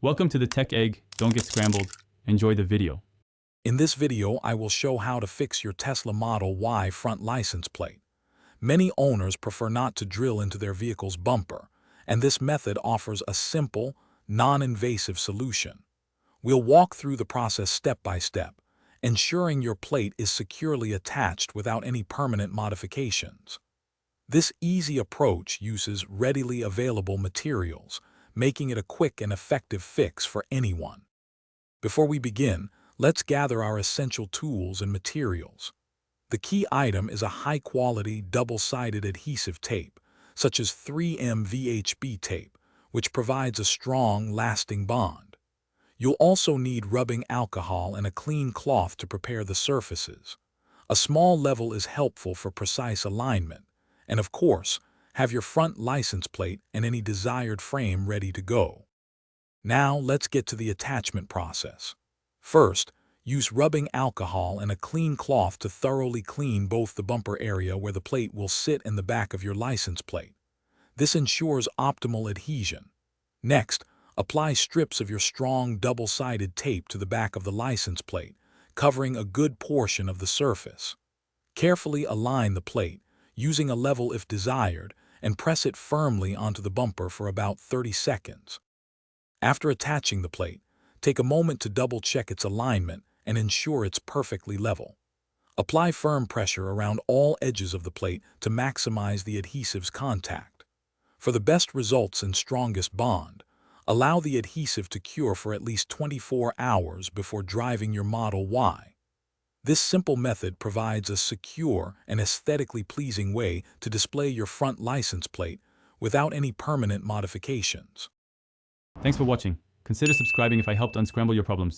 Welcome to the Tech Egg. Don't get scrambled. Enjoy the video. In this video, I will show how to fix your Tesla Model Y front license plate. Many owners prefer not to drill into their vehicle's bumper, and this method offers a simple, non-invasive solution. We'll walk through the process step by step, ensuring your plate is securely attached without any permanent modifications. This easy approach uses readily available materials, making it a quick and effective fix for anyone. Before we begin, let's gather our essential tools and materials. The key item is a high-quality, double-sided adhesive tape, such as 3M VHB tape, which provides a strong, lasting bond. You'll also need rubbing alcohol and a clean cloth to prepare the surfaces. A small level is helpful for precise alignment, and of course, have your front license plate and any desired frame ready to go. Now let's get to the attachment process. First, use rubbing alcohol and a clean cloth to thoroughly clean both the bumper area where the plate will sit and the back of your license plate. This ensures optimal adhesion. Next, apply strips of your strong double-sided tape to the back of the license plate, covering a good portion of the surface. Carefully align the plate, using a level if desired, and press it firmly onto the bumper for about 30 seconds. After attaching the plate, take a moment to double-check its alignment and ensure it's perfectly level. Apply firm pressure around all edges of the plate to maximize the adhesive's contact. For the best results and strongest bond, allow the adhesive to cure for at least 24 hours before driving your Model Y. This simple method provides a secure and aesthetically pleasing way to display your front license plate without any permanent modifications. Thanks for watching. Consider subscribing if I helped unscramble your problems.